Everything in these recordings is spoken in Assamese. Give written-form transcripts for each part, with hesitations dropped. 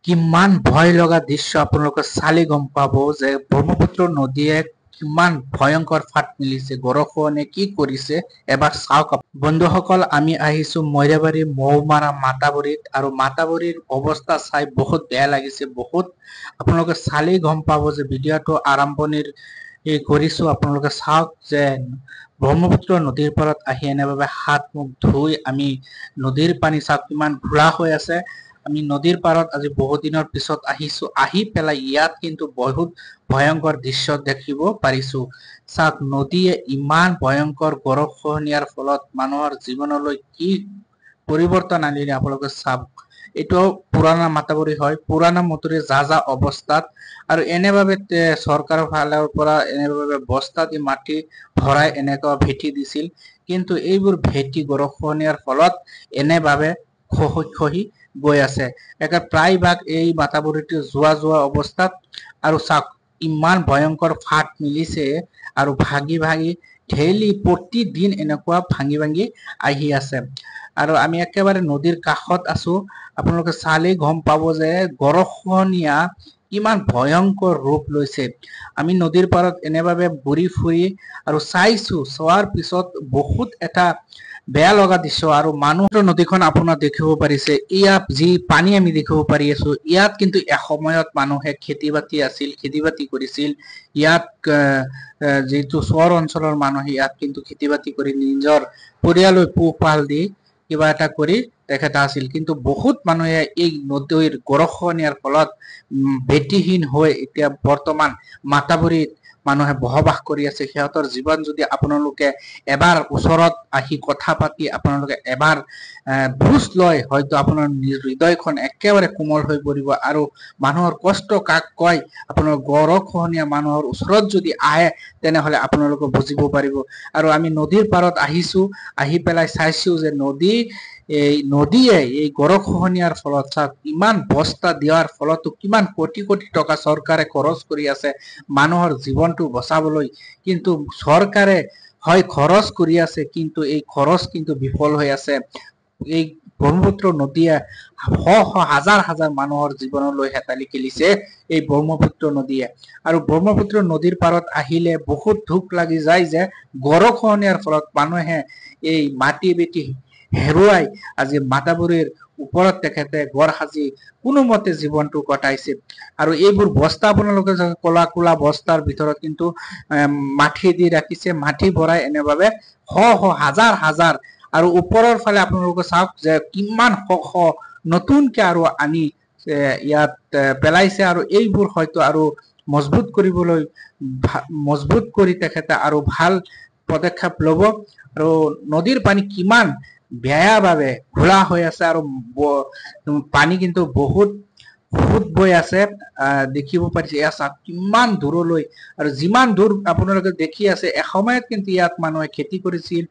কিমান ভয় লগা দৃশ্য আপোনালোকে চালে গম পাব যে ব্ৰহ্মপুত্ৰ নদীয়ে কিমান ভয়ংকৰ ফাট মেলিছে, গৰখহনীয়ে কি কৰিছে এবাৰ চাওক। বন্ধুসকল, আমি আহিছো মইৰাবাৰী মৌমাৰা মাতাবৰীত, আৰু মাতাবৰীৰ অৱস্থা চাই বহুত বেয়া লাগিছে। বহুত আপোনালোকে চালেই গম পাব যে ভিডিঅ'টো আৰম্ভণিৰ কৰিছো। আপোনালোকে চাওক যে ব্ৰহ্মপুত্ৰ নদীৰ পাৰত আহি এনেভাবে হাত মুখ ধুই আমি নদীৰ পানী চাওক কিমান ঘোলা হৈ আছে। আমি নদীৰ পাৰত আজি বহুত দিনৰ পিছত আহিছো, আহি পেলাই ইয়াত কিন্তু বহুত ভয়ংকৰ দৃশ্য দেখিব পাৰিছো। চাওক, নদীয়ে ইমান ভয়ংকৰ গৰখহনীয়াৰ ফলত মানুহৰ জীৱনলৈ কি পৰিৱৰ্তন আনিলে আপোনালোকে চাওক। এইটো পুৰাণা মাতাবৰী হয়, পুৰাণা মতৰি যা অৱস্থাত, আৰু এনেভাবে চৰকাৰৰ ফালৰ পৰা এনেভাবে বস্তা দি মাটি ভৰাই এনেকুৱা ভেটি দিছিল, কিন্তু এইবোৰ ভেটি গৰখহনীয়াৰ ফলত এনেভাবে খহি গৈ আছে। একে প্ৰায়ভাগ এই মাতাবৰীটো যোৱা অৱস্থাত, আৰু চাওক ইমান ভয়ংকৰ ফাট মিলিছে, আৰু ভাগি ভাগি ডেইলি প্ৰতিদিন এনেকুৱা ভাঙি ভাঙি আহি আছে। আৰু আমি একেবাৰে নদীৰ কাষত আছো। আপোনালোকে চালেই গম পাব যে গৰখহনীয়া কিমান ভয়ংকৰ ৰূপ লৈছে। আমি নদীৰ পাৰত এনেভাবে ঘূৰি ফুৰি আৰু চাইছো, চোৱাৰ পিছত বহুত এটা বেয়া লগা দৃশ্য। আৰু মানুহৰ নদীখন আপোনাৰ দেখিব পাৰিছে, ইয়াত যি পানী আমি দেখিব পাৰি আছো, ইয়াত কিন্তু এসময়ত মানুহে খেতি বাতি কৰিছিল। ইয়াত যিটো চহৰ অঞ্চলৰ মানুহে ইয়াত কিন্তু খেতি বাতি কৰি নিজৰ পৰিয়ালৰ পোহপাল দি কিবা এটা কৰি তেখেত আছিল। কিন্তু বহুত মানুহে এই নদীৰ গৰখহনীয়াৰ ফলত ভেটিহীন হৈ এতিয়া বৰ্তমান মাতাবৰীত মানুহে বসবাস কৰি আছে। সিহঁতৰ জীৱন যদি আপোনালোকে এবাৰ ওচৰত আহি কথা পাতি আপোনালোকে এবাৰ বুজ লয়, হয়তো আপোনাৰ হৃদয়খন একেবাৰে কোমল হৈ পৰিব। আৰু মানুহৰ কষ্ট কাক কয়, আপোনাৰ গৰখহনীয়া মানুহৰ ওচৰত যদি আহে তেনেহলে আপোনালোকে বুজিব পাৰিব। আৰু আমি নদীৰ পাৰত আহিছো, আহি পেলাই চাইছো যে নদীয়ে এই গৰখহনীয়াৰ ফলত চাওক ইমান বস্তা দিয়াৰ ফলতো কিমান কোটি কোটি টকা চৰকাৰে খৰচ কৰি আছে মানুহৰ জীৱনটো বচাবলৈ। কিন্তু চৰকাৰে হয় খৰচ কৰি আছে, কিন্তু এই খৰচ কিন্তু বিফল হৈ আছে। এই ব্ৰহ্মপুত্ৰ নদীয়ে হাজাৰ হাজাৰ মানুহৰ জীৱনলৈ হেতালি খেলিছে এই ব্ৰহ্মপুত্ৰ নদীয়ে। আৰু ব্ৰহ্মপুত্ৰ নদীৰ পাৰত আহিলে বহুত দুখ লাগি যায় যে গৰখহনীয়াৰ ফলত মানুহে এই মাটি বেটি হেৰুৱাই আজি মাতাবৰীৰ ওপৰত তেখেতে ঘৰ সাজি কোনোমতে জীৱনটো কটাইছে। আৰু এইবোৰ বস্তা আপোনালোকে কলা কলা বস্তাৰ ভিতৰত কিন্তু মাটি দি ৰাখিছে, মাটি ভৰাই এনেভাবে হাজাৰ হাজাৰ, আৰু ওপৰৰ ফালে আপোনালোকে চাওক যে কিমান নতুনকে আৰু আনি ইয়াত পেলাইছে। আৰু এইবোৰ হয়তো আৰু মজবুত কৰিবলৈ মজবুত কৰি তেখেতে আৰু ভাল পদক্ষেপ লব। আৰু নদীৰ পানী কিমান বেয়াভাবে ঘোলা হৈ আছে, আৰু পানী কিন্তু বহুত বৈ আছে। দেখিব পাৰিছে এয়া চাওক কিমান দূৰলৈ, আৰু যিমান দূৰ আপোনালোকে দেখি আছে, এসময়ত কিন্তু ইয়াত মানুহে খেতি কৰিছিল,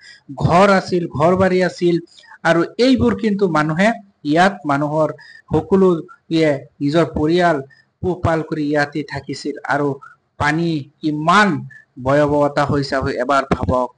ঘৰ আছিল, ঘৰ বাৰী আছিল। আৰু এইবোৰ কিন্তু মানুহে ইয়াত মানুহৰ সকলোৱে নিজৰ পৰিয়াল পোহপাল কৰি ইয়াতে থাকিছিল। আৰু পানী কিমান ভয়াৱহতা হৈছে এবাৰ ভাবক।